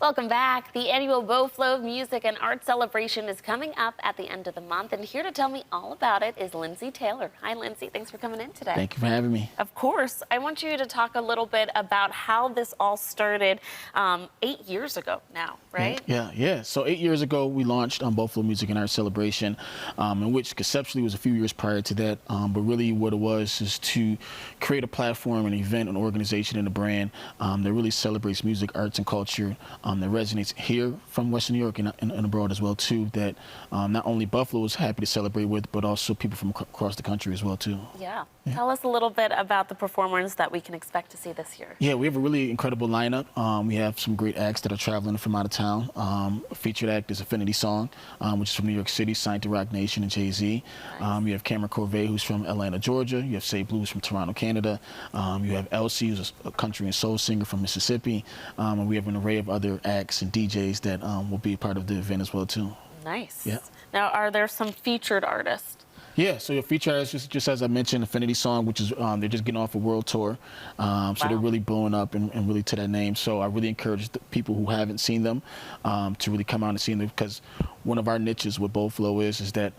Welcome back. The annual Beau Fleuve Music and Art Celebration is coming up at the end of the month, and here to tell me all about it is Lindsay Taylor. Hi, Lindsay. Thanks for coming in today. Thank you for having me. Of course. I want you to talk a little bit about how this all started 8 years ago now, right? Yeah. So 8 years ago, we launched Beau Fleuve Music and Art Celebration, in which conceptually was a few years prior to that, but really what it was is to create a platform, an event, an organization, and a brand that really celebrates music, arts, and culture. That resonates here from Western New York and abroad as well too, that not only Buffalo is happy to celebrate with, but also people from across the country as well too. Yeah. Tell us a little bit about the performers that we can expect to see this year. Yeah, we have a really incredible lineup. We have some great acts that are traveling from out of town. A featured act is Affinity Song, which is from New York City, signed to Rock Nation and Jay-Z. Nice. You have Cameron Corvée, who's from Atlanta, Georgia. You have Say Blues from Toronto, Canada. You have Elsie, who's a country and soul singer from Mississippi. And we have an array of other acts and DJs that will be a part of the event as well too. Nice. Yeah. Now, are there some featured artists? Yeah, so your feature is just as I mentioned, Affinity Song, which is they're just getting off a world tour, so they're really blowing up and really to that name. So I really encourage the people who haven't seen them to really come out and see them, because one of our niches with Beau Fleuve is that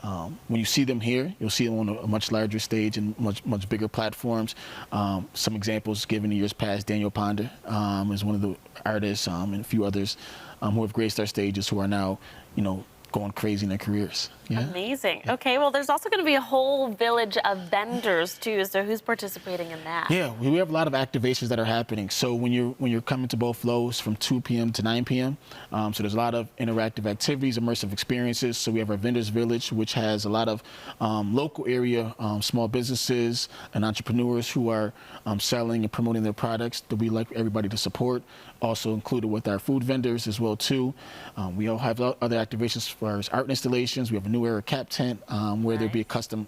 when you see them here, you'll see them on a much larger stage and much bigger platforms. Some examples given in years past: Daniel Ponder is one of the artists, and a few others who have graced our stages who are now, going crazy in their careers. Yeah. Amazing. Yeah. Okay, well, there's also going to be a whole village of vendors too. So who's participating in that? Yeah, we have a lot of activations that are happening. So when you're coming to Beau Fleuve, from 2 p.m. to 9 p.m. So there's a lot of interactive activities, immersive experiences. So we have our vendors village, which has a lot of local area small businesses and entrepreneurs who are selling and promoting their products that we like everybody to support. Also included with our food vendors as well too. We all have other activations as far as art installations. We have a new era cap tent where there'll be a custom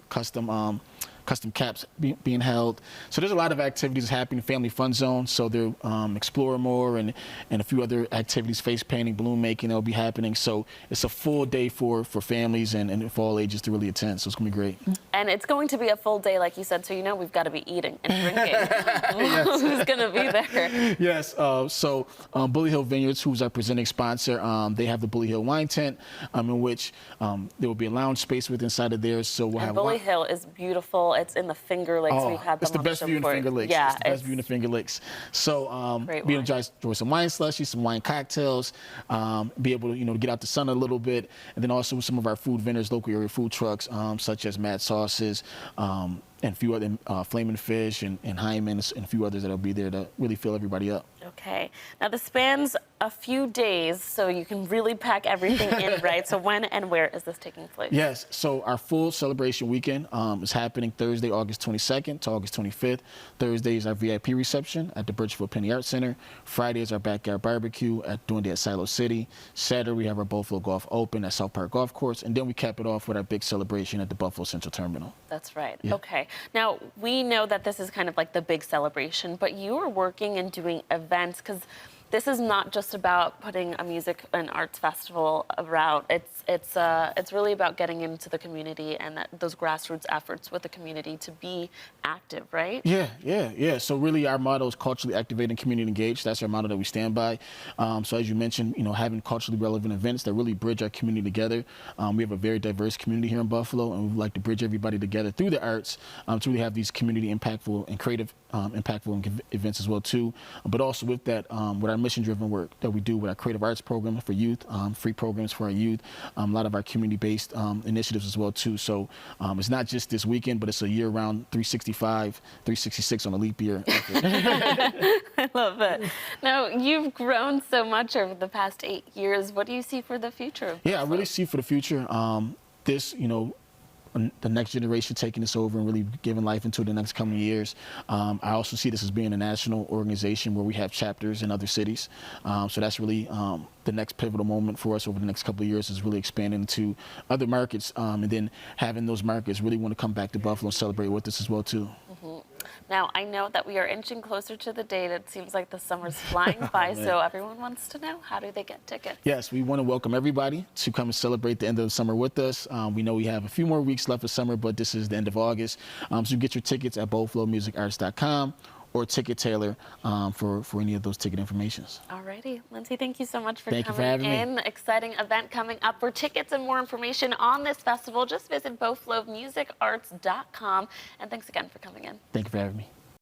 caps being held. So there's a lot of activities happening. Family fun zone, so they're explore more and a few other activities, face painting, balloon making, that'll be happening. So it's a full day for families and for all ages to really attend. So it's gonna be great. And it's going to be a full day, like you said. So we've got to be eating and drinking. Who's gonna be there? Yes. So Bully Hill Vineyards, who's our presenting sponsor, they have the Bully Hill wine tent, in which there will be a lounge space with inside of there. So we'll have Bully Hill is beautiful. It's in the Finger Lakes. Oh, We've had them it's the best view in the Finger Lakes. Yeah, it's the best view in the Finger Lakes. So we enjoy some wine slushies, some wine cocktails, be able to get out the sun a little bit, and then also some of our food vendors, local area food trucks, such as Mad Sauces, and a few other Flamin' Fish and Hyman's and a few others that'll be there to really fill everybody up. Okay. Now this spans a few days, so you can really pack everything in, right? So when and where is this taking place? Yes. So our full celebration weekend is happening Thursday, August 22nd to August 25th. Thursday is our VIP reception at the Birchfield Penny Art Center. Friday is our backyard barbecue doing day at Silo City. Saturday we have our Buffalo Golf Open at South Park Golf Course, and then we cap it off with our big celebration at the Buffalo Central Terminal. That's right. Yeah. Okay. Now, we know that this is kind of like the big celebration, but you are working and doing events, because this is not just about putting a music and arts festival around. It's really about getting into the community and those grassroots efforts with the community to be active, right? Yeah. So really our motto is culturally activated and community engaged. That's our motto that we stand by. So as you mentioned, having culturally relevant events that really bridge our community together. We have a very diverse community here in Buffalo, and we like to bridge everybody together through the arts to really have these community impactful and creative impactful events as well too. But also with that, with our mission-driven work that we do with our creative arts program for youth, free programs for our youth, a lot of our community-based initiatives as well too. So it's not just this weekend, but it's a year-round 365, 366 on a leap year. I love it. Now, you've grown so much over the past 8 years. What do you see for the future? Yeah, I really see for the future the next generation taking this over and really giving life into the next coming years. I also see this as being a national organization where we have chapters in other cities. So that's really the next pivotal moment for us over the next couple of years, is really expanding into other markets, and then having those markets really want to come back to Buffalo and celebrate with us as well too. Now, I know that we are inching closer to the date. It seems like the summer's flying by, so everyone wants to know, how do they get tickets? Yes, we want to welcome everybody to come and celebrate the end of the summer with us. We know we have a few more weeks left of summer, but this is the end of August. So you get your tickets at BeauFleuveMusicArts.com or Ticket Tailor for any of those ticket informations. Alrighty, Lindsay, thank you so much for Thank you for coming having me. in. Exciting event coming up. For tickets and more information on this festival, just visit beaufleuvemusicarts.com. And thanks again for coming in. Thank you for having me.